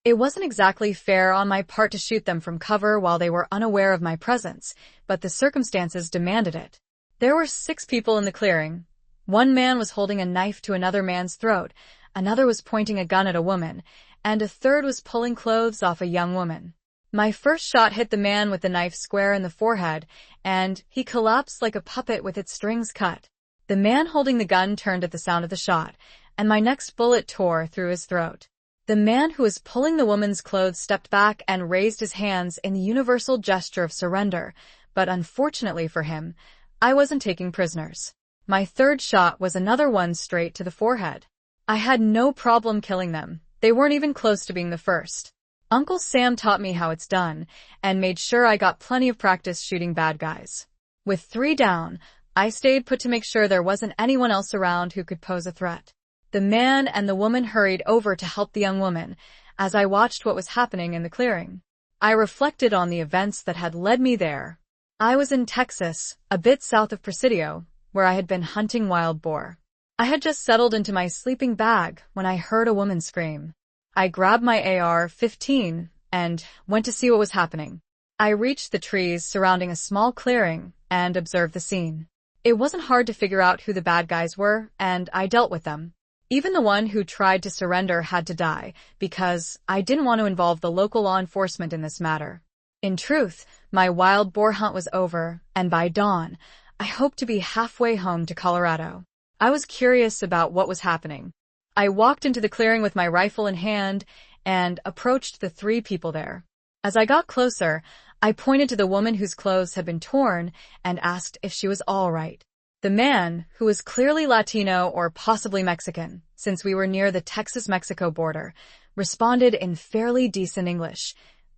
It wasn't exactly fair on my part to shoot them from cover while they were unaware of my presence, but the circumstances demanded it. There were 6 people in the clearing. One man was holding a knife to another man's throat, another was pointing a gun at a woman, and a third was pulling clothes off a young woman. My first shot hit the man with the knife square in the forehead, and he collapsed like a puppet with its strings cut. The man holding the gun turned at the sound of the shot, and my next bullet tore through his throat. The man who was pulling the woman's clothes stepped back and raised his hands in the universal gesture of surrender, but unfortunately for him, I wasn't taking prisoners. My third shot was another one straight to the forehead. I had no problem killing them. They weren't even close to being the first. Uncle Sam taught me how it's done, and made sure I got plenty of practice shooting bad guys. With 3 down, I stayed put to make sure there wasn't anyone else around who could pose a threat. The man and the woman hurried over to help the young woman, as I watched what was happening in the clearing. I reflected on the events that had led me there. I was in Texas, a bit south of Presidio, where I had been hunting wild boar. I had just settled into my sleeping bag when I heard a woman scream. I grabbed my AR-15 and went to see what was happening. I reached the trees surrounding a small clearing and observed the scene. It wasn't hard to figure out who the bad guys were, and I dealt with them. Even the one who tried to surrender had to die, because I didn't want to involve the local law enforcement in this matter. In truth, my wild boar hunt was over, and by dawn, I hoped to be halfway home to Colorado. I was curious about what was happening. I walked into the clearing with my rifle in hand and approached the 3 people there. As I got closer, I pointed to the woman whose clothes had been torn and asked if she was all right. The man, who was clearly Latino or possibly Mexican, since we were near the Texas-Mexico border, responded in fairly decent English.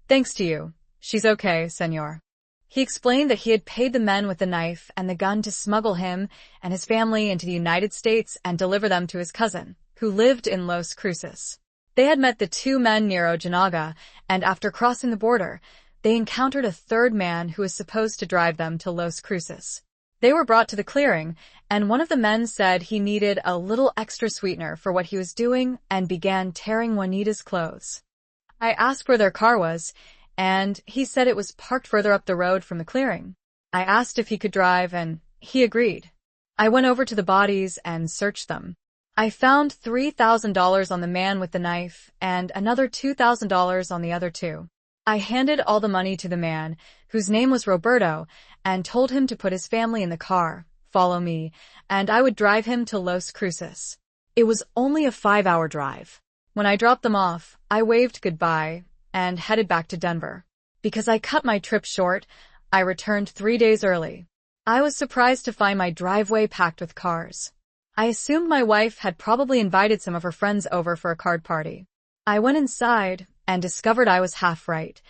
"Thanks to you. She's okay, senor." He explained that he had paid the men with the knife and the gun to smuggle him and his family into the United States and deliver them to his cousin, who lived in Los Cruces. They had met the 2 men near Ojinaga, and after crossing the border, they encountered a third man who was supposed to drive them to Los Cruces. They were brought to the clearing, and one of the men said he needed a little extra sweetener for what he was doing and began tearing Juanita's clothes. I asked where their car was, and he said it was parked further up the road from the clearing. I asked if he could drive, and he agreed. I went over to the bodies and searched them. I found $3,000 on the man with the knife and another $2,000 on the other 2. I handed all the money to the man, whose name was Roberto, and told him to put his family in the car, follow me, and I would drive him to Los Cruces. It was only a 5-hour drive. When I dropped them off, I waved goodbye and headed back to Denver. Because I cut my trip short, I returned 3 days early. I was surprised to find my driveway packed with cars. I assumed my wife had probably invited some of her friends over for a card party. I went inside and discovered I was half right.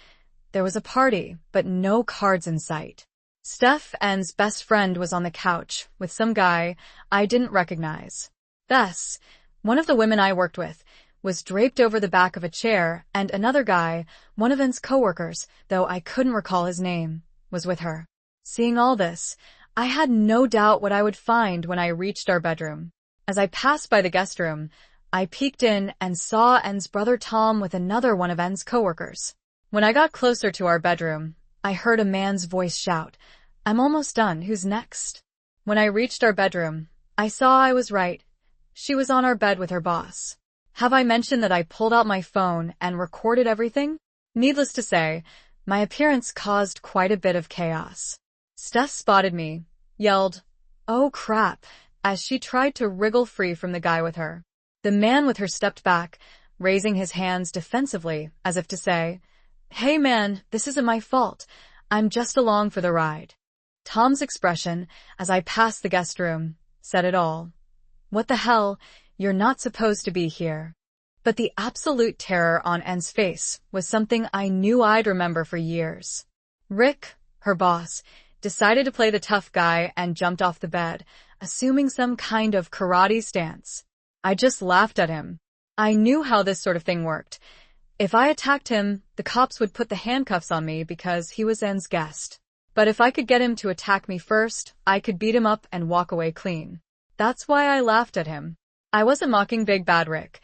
There was a party, but no cards in sight. Steph N's best friend was on the couch with some guy I didn't recognize. Thus, one of the women I worked with, was draped over the back of a chair, and another guy, one of N's coworkers, though I couldn't recall his name, was with her. Seeing all this, I had no doubt what I would find when I reached our bedroom. As I passed by the guest room, I peeked in and saw N's brother Tom with another one of N's coworkers. When I got closer to our bedroom, I heard a man's voice shout, "I'm almost done, who's next?" When I reached our bedroom, I saw I was right. She was on our bed with her boss. Have I mentioned that I pulled out my phone and recorded everything? Needless to say, my appearance caused quite a bit of chaos. Steph spotted me, yelled, "Oh crap," as she tried to wriggle free from the guy with her. The man with her stepped back, raising his hands defensively, as if to say, "Hey man, this isn't my fault. I'm just along for the ride." Tom's expression, as I passed the guest room, said it all. "What the hell? You're not supposed to be here." But the absolute terror on N's face was something I knew I'd remember for years. Rick, her boss, decided to play the tough guy and jumped off the bed, assuming some kind of karate stance. I just laughed at him. I knew how this sort of thing worked. If I attacked him, the cops would put the handcuffs on me because he was N's guest. But if I could get him to attack me first, I could beat him up and walk away clean. That's why I laughed at him. I wasn't mocking Big Bad Rick.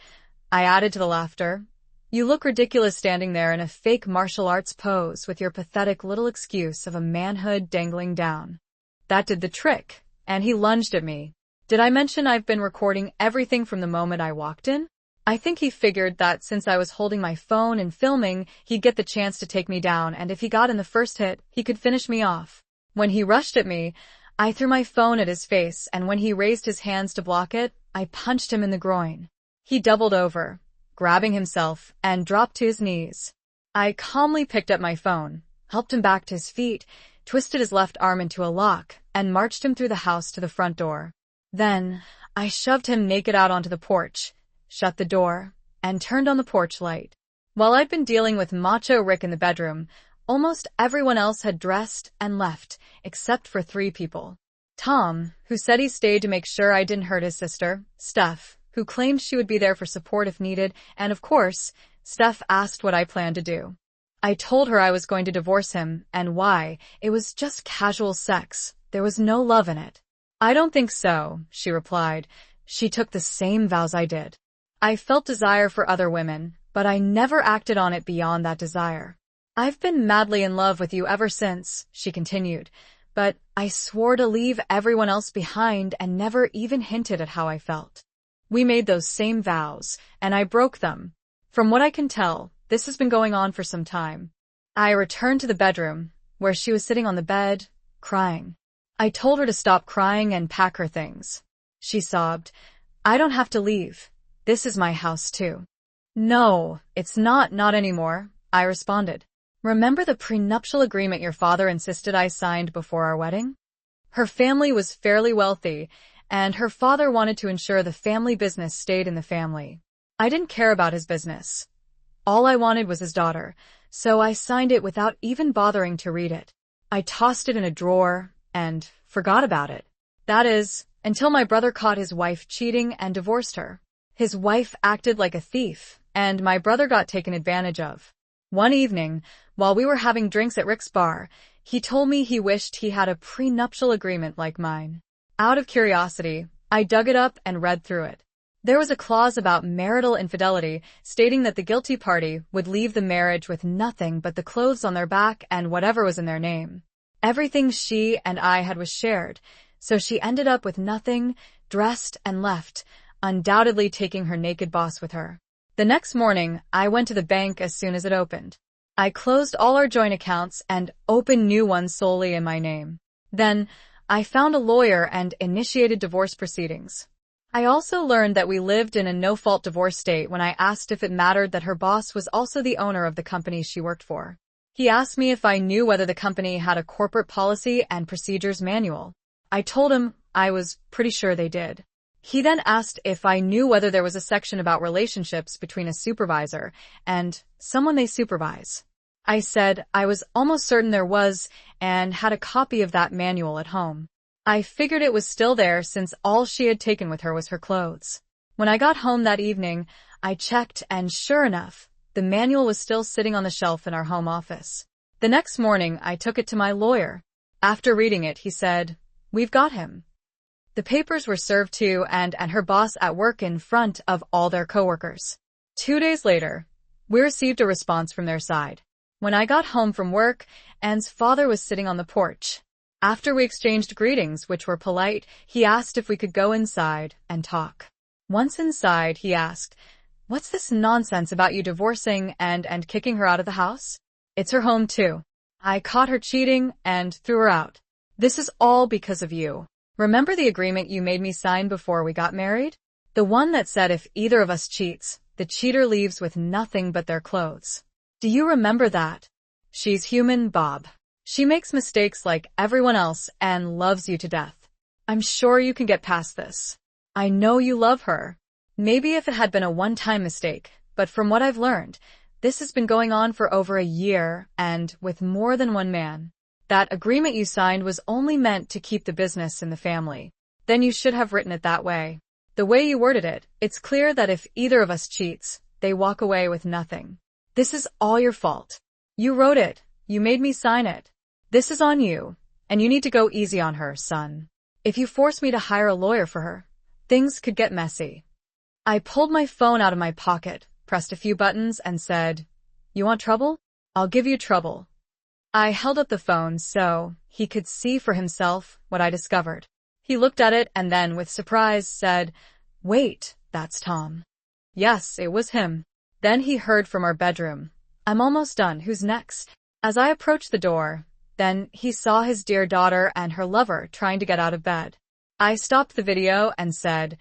I added to the laughter. You look ridiculous standing there in a fake martial arts pose with your pathetic little excuse of a manhood dangling down. That did the trick, and he lunged at me. Did I mention I've been recording everything from the moment I walked in? I think he figured that since I was holding my phone and filming, he'd get the chance to take me down, and if he got in the first hit, he could finish me off. When he rushed at me, I threw my phone at his face, and when he raised his hands to block it, I punched him in the groin. He doubled over, grabbing himself, and dropped to his knees. I calmly picked up my phone, helped him back to his feet, twisted his left arm into a lock, and marched him through the house to the front door. Then, I shoved him naked out onto the porch, shut the door, and turned on the porch light. While I'd been dealing with Macho Rick in the bedroom, almost everyone else had dressed and left, except for 3 people. Tom, who said he stayed to make sure I didn't hurt his sister, Steph, who claimed she would be there for support if needed, and of course, Steph asked what I planned to do. I told her I was going to divorce him, and why. It was just casual sex. There was no love in it. I don't think so, she replied. She took the same vows I did. I felt desire for other women, but I never acted on it beyond that desire. I've been madly in love with you ever since, she continued, but I swore to leave everyone else behind and never even hinted at how I felt. We made those same vows, and I broke them. From what I can tell, this has been going on for some time. I returned to the bedroom, where she was sitting on the bed, crying. I told her to stop crying and pack her things. She sobbed, "I don't have to leave. This is my house too." "No, it's not anymore," I responded. "Remember the prenuptial agreement your father insisted I signed before our wedding?" Her family was fairly wealthy, and her father wanted to ensure the family business stayed in the family. I didn't care about his business. All I wanted was his daughter, so I signed it without even bothering to read it. I tossed it in a drawer and forgot about it. That is, until my brother caught his wife cheating and divorced her. His wife acted like a thief, and my brother got taken advantage of. One evening, while we were having drinks at Rick's bar, he told me he wished he had a prenuptial agreement like mine. Out of curiosity, I dug it up and read through it. There was a clause about marital infidelity stating that the guilty party would leave the marriage with nothing but the clothes on their back and whatever was in their name. Everything she and I had was shared, so she ended up with nothing, dressed and left, undoubtedly taking her naked boss with her. The next morning, I went to the bank as soon as it opened. I closed all our joint accounts and opened new ones solely in my name. Then, I found a lawyer and initiated divorce proceedings. I also learned that we lived in a no-fault divorce state when I asked if it mattered that her boss was also the owner of the company she worked for. He asked me if I knew whether the company had a corporate policy and procedures manual. I told him I was pretty sure they did. He then asked if I knew whether there was a section about relationships between a supervisor and someone they supervise. I said I was almost certain there was and had a copy of that manual at home. I figured it was still there since all she had taken with her was her clothes. When I got home that evening, I checked and sure enough, the manual was still sitting on the shelf in our home office. The next morning, I took it to my lawyer. After reading it, he said, "We've got him." The papers were served to and her boss at work in front of all their coworkers. 2 days later, we received a response from their side. When I got home from work, Anne's father was sitting on the porch. After we exchanged greetings, which were polite, he asked if we could go inside and talk. Once inside, he asked, "What's this nonsense about you divorcing and kicking her out of the house? It's her home too. I caught her cheating and threw her out. This is all because of you. Remember the agreement you made me sign before we got married? The one that said if either of us cheats, the cheater leaves with nothing but their clothes. Do you remember that? She's human, Bob. She makes mistakes like everyone else and loves you to death. I'm sure you can get past this. I know you love her. Maybe if it had been a one-time mistake, but from what I've learned, this has been going on for over a year and with more than one man. That agreement you signed was only meant to keep the business in the family. Then you should have written it that way. The way you worded it, it's clear that if either of us cheats, they walk away with nothing. This is all your fault. You wrote it. You made me sign it. This is on you, and you need to go easy on her, son. If you force me to hire a lawyer for her, things could get messy. I pulled my phone out of my pocket, pressed a few buttons, and said, "You want trouble? I'll give you trouble." I held up the phone so he could see for himself what I discovered. He looked at it and then, with surprise, said, "Wait, that's Tom." Yes, it was him. Then he heard from our bedroom, "I'm almost done. Who's next?" As I approached the door, then he saw his dear daughter and her lover trying to get out of bed. I stopped the video and said,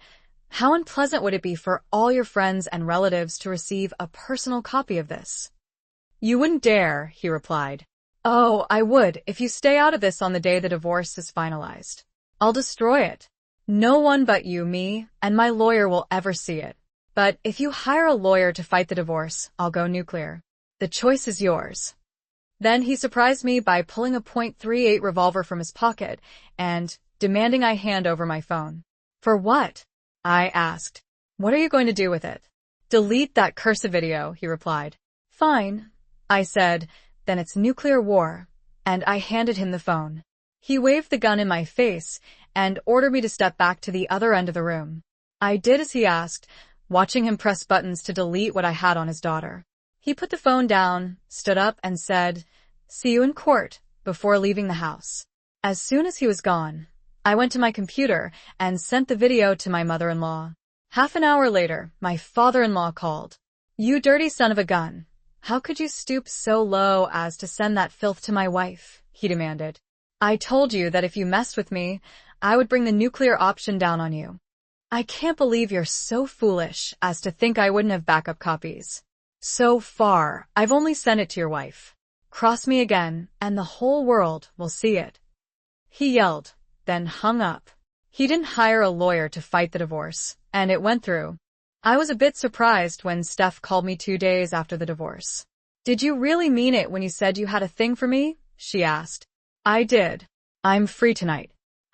"How unpleasant would it be for all your friends and relatives to receive a personal copy of this?" "You wouldn't dare," he replied. "Oh, I would if you stay out of this on the day the divorce is finalized. I'll destroy it. No one but you, me, and my lawyer will ever see it. But if you hire a lawyer to fight the divorce, I'll go nuclear. The choice is yours." Then he surprised me by pulling a .38 revolver from his pocket and demanding I hand over my phone. "For what?" I asked. "What are you going to do with it?" "Delete that cursed video," he replied. "Fine," I said, "then it's nuclear war," and I handed him the phone. He waved the gun in my face and ordered me to step back to the other end of the room. I did as he asked, watching him press buttons to delete what I had on his daughter. He put the phone down, stood up, and said, "See you in court," before leaving the house. As soon as he was gone, I went to my computer and sent the video to my mother-in-law. Half an hour later, my father-in-law called. "You dirty son of a gun. How could you stoop so low as to send that filth to my wife?" he demanded. "I told you that if you messed with me, I would bring the nuclear option down on you. I can't believe you're so foolish as to think I wouldn't have backup copies. So far, I've only sent it to your wife. Cross me again, and the whole world will see it." He yelled, then hung up. He didn't hire a lawyer to fight the divorce, and it went through. I was a bit surprised when Steph called me 2 days after the divorce. "Did you really mean it when you said you had a thing for me?" she asked. I did. I'm free tonight.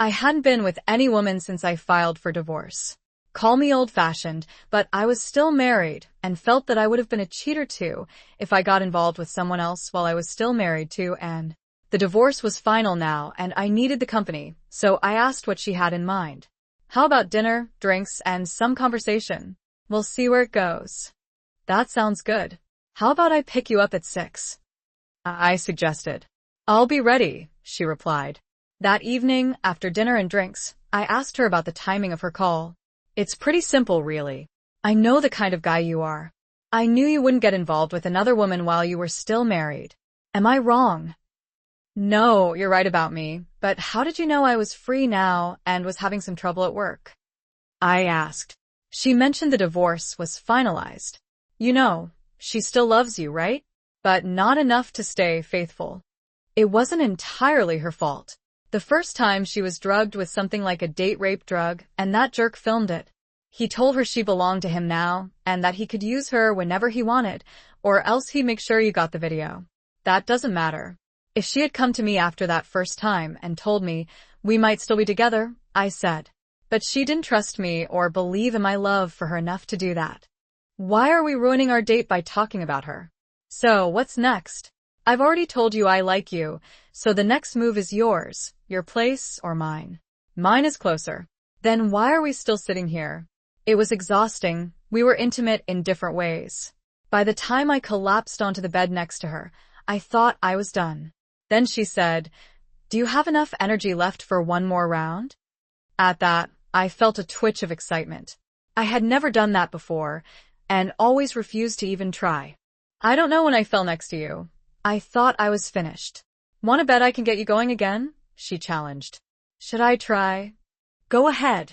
I hadn't been with any woman since I filed for divorce. Call me old-fashioned, but I was still married and felt that I would have been a cheater too if I got involved with someone else while I was still married to, and the divorce was final now and I needed the company, so I asked what she had in mind. "How about dinner, drinks, and some conversation? We'll see where it goes." "That sounds good. How about I pick you up at 6? I suggested. "I'll be ready," she replied. That evening, after dinner and drinks, I asked her about the timing of her call. "It's pretty simple, really. I know the kind of guy you are. I knew you wouldn't get involved with another woman while you were still married. Am I wrong?" "No, you're right about me, but how did you know I was free now and was having some trouble at work?" I asked. "She mentioned the divorce was finalized. You know, she still loves you, right? But not enough to stay faithful. It wasn't entirely her fault. The first time she was drugged with something like a date rape drug, and that jerk filmed it. He told her she belonged to him now, and that he could use her whenever he wanted, or else he'd make sure you got the video. That doesn't matter. If she had come to me after that first time and told me we might still be together, I said. But she didn't trust me or believe in my love for her enough to do that. Why are we ruining our date by talking about her? So, what's next? I've already told you I like you, so the next move is yours, your place or mine. Mine is closer. Then why are we still sitting here? It was exhausting. We were intimate in different ways. By the time I collapsed onto the bed next to her, I thought I was done. Then she said, "Do you have enough energy left for one more round?" At that, I felt a twitch of excitement. I had never done that before, and always refused to even try. "I don't know when I fell next to you. I thought I was finished." "Want to bet I can get you going again?" she challenged. "Should I try?" "Go ahead,"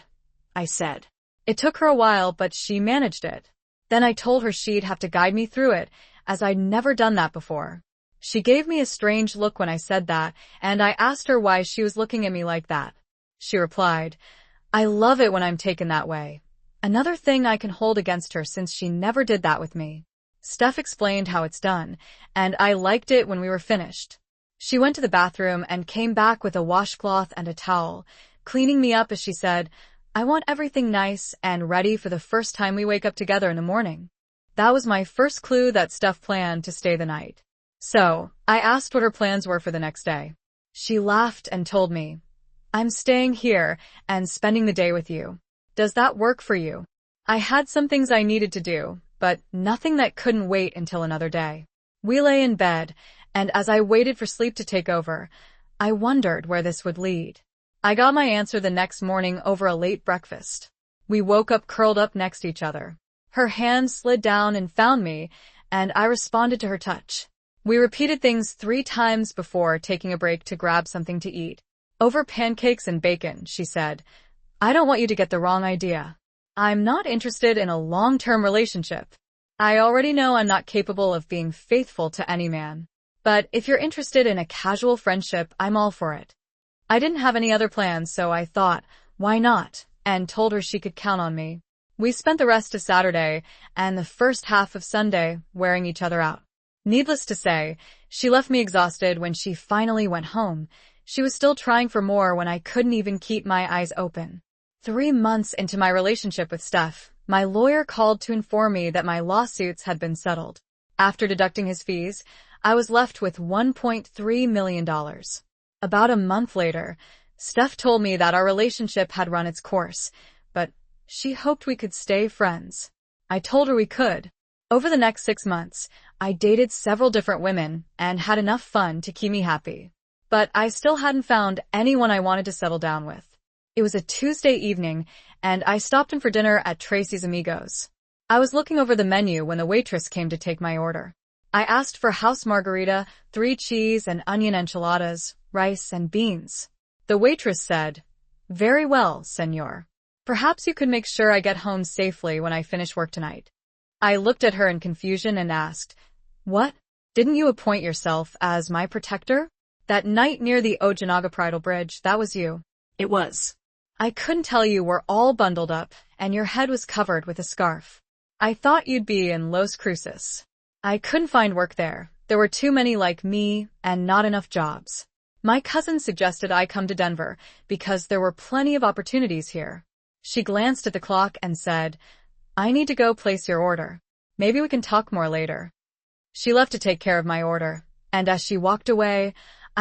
I said. It took her a while, but she managed it. Then I told her she'd have to guide me through it, as I'd never done that before. She gave me a strange look when I said that, and I asked her why she was looking at me like that. She replied, "I love it when I'm taken that way." Another thing I can hold against her since she never did that with me. Steph explained how it's done, and I liked it when we were finished. She went to the bathroom and came back with a washcloth and a towel, cleaning me up as she said, "I want everything nice and ready for the first time we wake up together in the morning." That was my first clue that Steph planned to stay the night. So, I asked what her plans were for the next day. She laughed and told me, "I'm staying here and spending the day with you. Does that work for you?" I had some things I needed to do, but nothing that couldn't wait until another day. We lay in bed, and as I waited for sleep to take over, I wondered where this would lead. I got my answer the next morning over a late breakfast. We woke up curled up next to each other. Her hand slid down and found me, and I responded to her touch. We repeated things 3 times before taking a break to grab something to eat. Over pancakes and bacon, she said, "I don't want you to get the wrong idea. I'm not interested in a long-term relationship. I already know I'm not capable of being faithful to any man. But if you're interested in a casual friendship, I'm all for it." I didn't have any other plans, so I thought, why not, and told her she could count on me. We spent the rest of Saturday and the first half of Sunday wearing each other out. Needless to say, she left me exhausted when she finally went home. She was still trying for more when I couldn't even keep my eyes open. 3 months into my relationship with Steph, my lawyer called to inform me that my lawsuits had been settled. After deducting his fees, I was left with $1.3 million. About a month later, Steph told me that our relationship had run its course, but she hoped we could stay friends. I told her we could. Over the next 6 months, I dated several different women and had enough fun to keep me happy. But I still hadn't found anyone I wanted to settle down with. It was a Tuesday evening, and I stopped in for dinner at Tracy's Amigos. I was looking over the menu when the waitress came to take my order. I asked for house margarita, 3 cheese and onion enchiladas, rice and beans. The waitress said, "Very well, senor. Perhaps you could make sure I get home safely when I finish work tonight." I looked at her in confusion and asked, "What? Didn't you appoint yourself as my protector? That night near the Ojinaga Bridal Bridge, that was you." It was. "I couldn't tell you were all bundled up and your head was covered with a scarf. I thought you'd be in Los Cruces. I couldn't find work there. There were too many like me and not enough jobs. My cousin suggested I come to Denver because there were plenty of opportunities here." She glanced at the clock and said, "I need to go place your order. Maybe we can talk more later." She left to take care of my order, and as she walked away,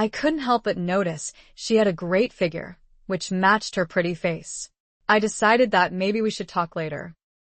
I couldn't help but notice she had a great figure, which matched her pretty face. I decided that maybe we should talk later.